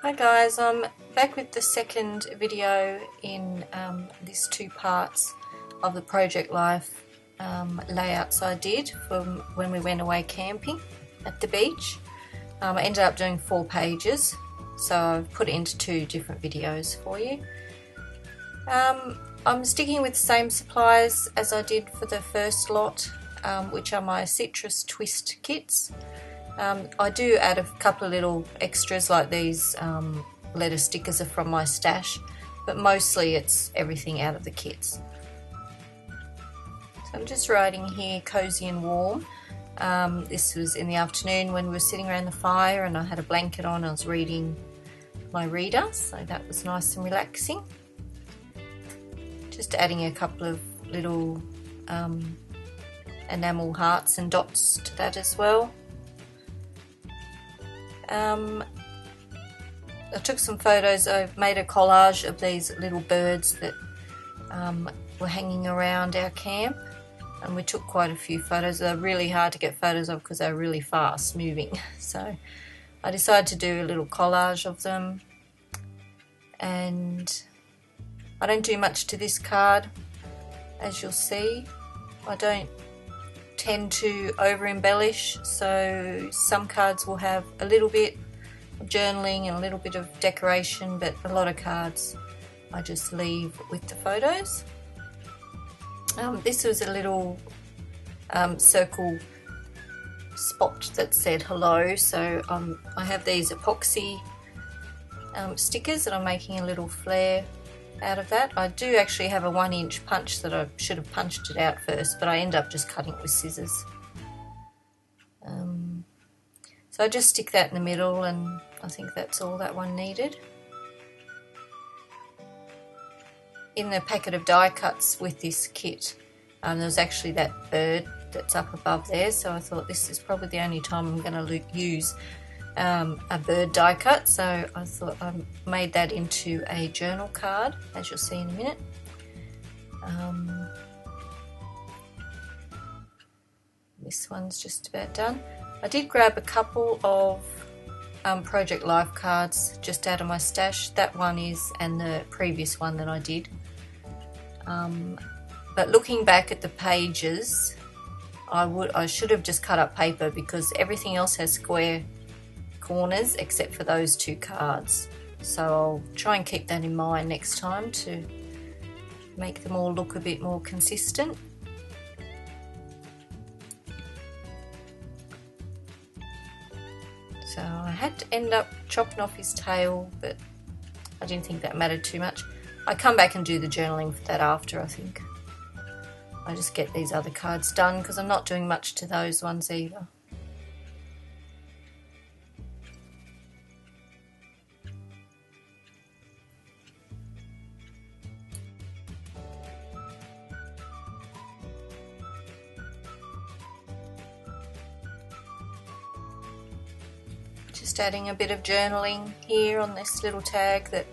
Hi guys, I'm back with the second video in these two parts of the Project Life layouts I did from when we went away camping at the beach. I ended up doing 4 pages, so I've put it into 2 different videos for you. I'm sticking with the same supplies as I did for the first lot, which are my citrus twist kits. I do add a couple of little extras like these letter stickers are from my stash, but mostly it's everything out of the kits. So I'm just writing here cozy and warm. This was in the afternoon when we were sitting around the fire and I had a blanket on. I was reading my reader, so that was nice and relaxing. Just adding a couple of little enamel hearts and dots to that as well. I took some photos. I made a collage of these little birds that were hanging around our camp, and we took quite a few photos. They're really hard to get photos of because they're really fast moving, so I decided to do a little collage of them. And I don't do much to this card, as you'll see. I don't tend to over embellish, so some cards will have a little bit of journaling and a little bit of decoration, but a lot of cards I just leave with the photos. This was a little circle spot that said hello, so I have these epoxy stickers that I'm making a little flare out of that. I do actually have a 1-inch punch that I should have punched it out first, but I end up just cutting it with scissors. So I just stick that in the middle, and I think that's all that one needed. In the packet of die cuts with this kit, there's actually that bird that's up above there, so I thought this is probably the only time I'm going to use a bird die cut, so I thought I made that into a journal card, as you'll see in a minute. This one's just about done. I did grab a couple of Project Life cards just out of my stash. That one is, and the previous one that I did. But looking back at the pages, I should have just cut up paper because everything else has square corners except for those 2 cards. So I'll try and keep that in mind next time to make them all look a bit more consistent. So I had to end up chopping off his tail, but I didn't think that mattered too much. I come back and do the journaling for that after, I think. I just get these other cards done because I'm not doing much to those ones either. Just adding a bit of journaling here on this little tag that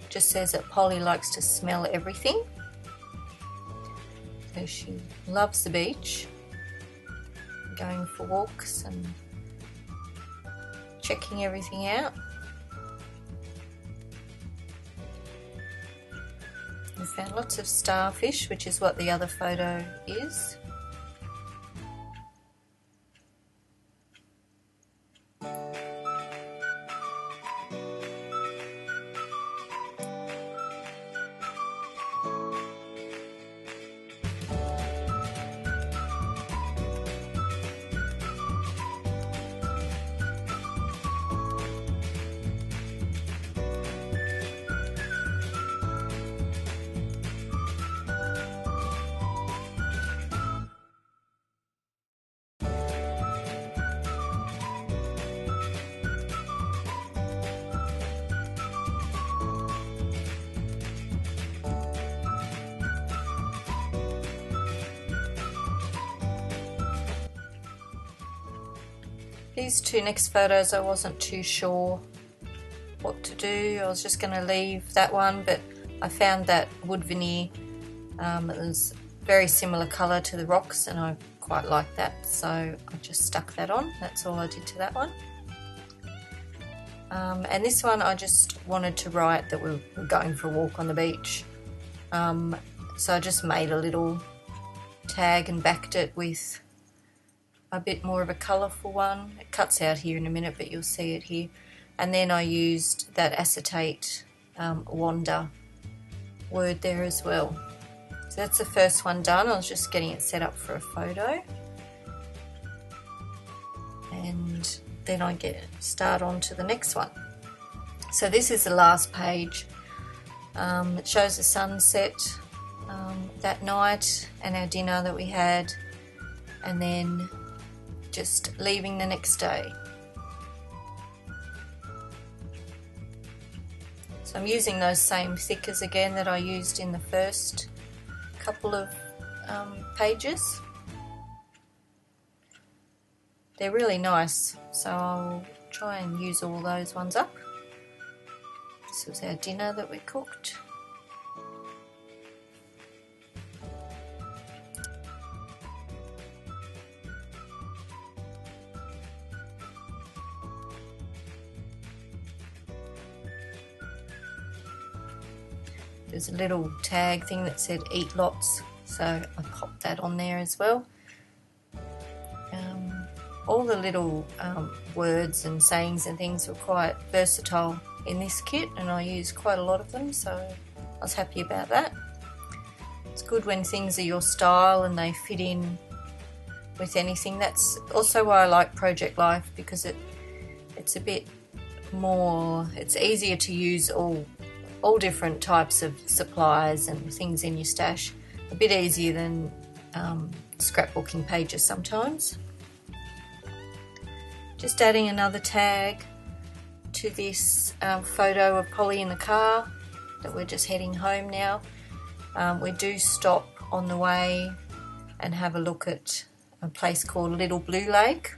just says that Polly likes to smell everything. So she loves the beach, going for walks and checking everything out. We found lots of starfish, which is what the other photo is. These 2 next photos I wasn't too sure what to do. I was just going to leave that one, but I found that wood veneer. It was very similar colour to the rocks and I quite like that, so I just stuck that on. That's all I did to that one. And this one I just wanted to write that we're going for a walk on the beach. So I just made a little tag and backed it with a bit more of a colourful one. It cuts out here in a minute, but you'll see it here. And then I used that acetate wander word there as well. So that's the first one done. I was just getting it set up for a photo. And then I start on to the next one. So this is the last page. It shows the sunset that night and our dinner that we had, and then just leaving the next day. So I'm using those same thickers again that I used in the first couple of pages. They're really nice, so I'll try and use all those ones up. This was our dinner that we cooked. There's a little tag thing that said eat lots, so I popped that on there as well. All the little words and sayings and things were quite versatile in this kit, and I used quite a lot of them, so I was happy about that. It's good when things are your style and they fit in with anything. That's also why I like Project Life, because it's a bit more, it's easier to use all different types of supplies and things in your stash. A bit easier than scrapbooking pages sometimes. Just adding another tag to this photo of Polly in the car, that we're just heading home now. We do stop on the way and have a look at a place called Little Blue Lake.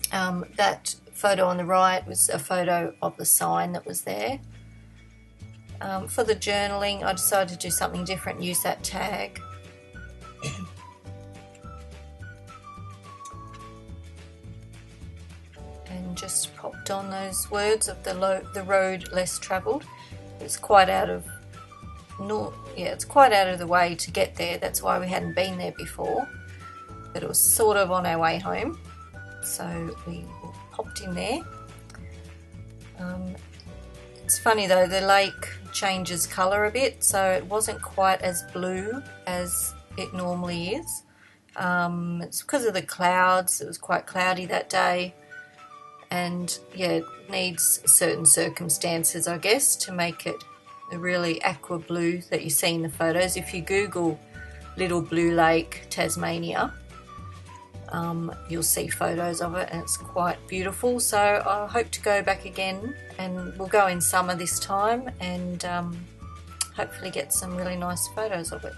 That photo on the right was a photo of the sign that was there. For the journaling, I decided to do something different, use that tag. And just popped on those words of the road less travelled. It's quite out of it's quite out of the way to get there. That's why we hadn't been there before, but it was sort of on our way home, so we popped in there. It's funny though, the lake changes colour a bit, so it wasn't quite as blue as it normally is. It's because of the clouds. It was quite cloudy that day. And yeah, it needs certain circumstances, I guess, to make it a really aqua blue that you see in the photos. If you Google Little Blue Lake, Tasmania, you'll see photos of it, and it's quite beautiful. So I hope to go back again, and we'll go in summer this time, and hopefully get some really nice photos of it.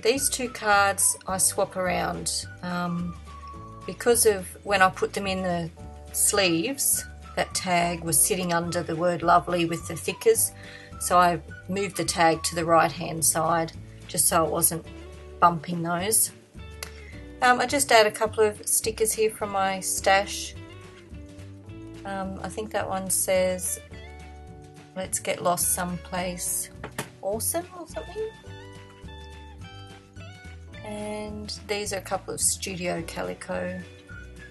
These two cards I swap around because of when I put them in the sleeves, that tag was sitting under the word lovely with the thickers, so I moved the tag to the right hand side just so it wasn't bumping those. I just add a couple of stickers here from my stash. I think that one says let's get lost someplace awesome or something. And these are a couple of Studio Calico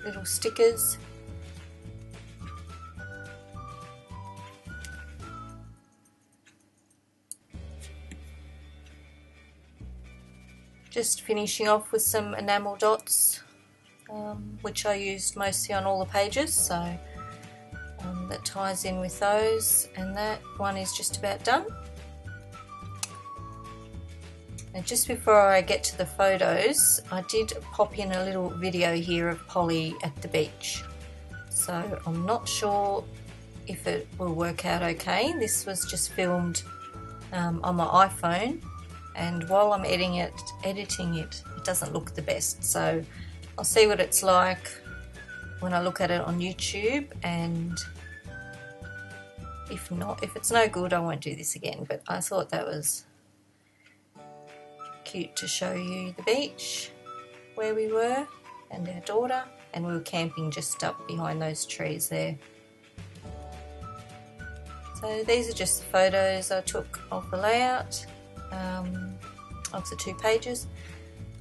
little stickers. Just finishing off with some enamel dots, which I used mostly on all the pages, so that ties in with those, and that one is just about done. And just before I get to the photos, I did pop in a little video here of Polly at the beach. So I'm not sure if it will work out okay. This was just filmed on my iPhone, and while I'm editing it, it doesn't look the best. So I'll see what it's like when I look at it on YouTube, and if it's no good, I won't do this again. But I thought that was cute to show you the beach where we were. and our daughter, and we were camping just up behind those trees there. So these are just the photos I took of the layout of the 2 pages.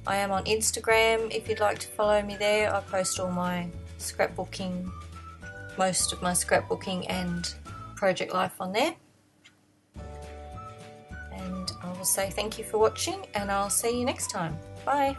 I am on Instagram if you'd like to follow me there. I post all my scrapbooking, most of my scrapbooking and project life on there. And I will say thank you for watching, and I'll see you next time. Bye.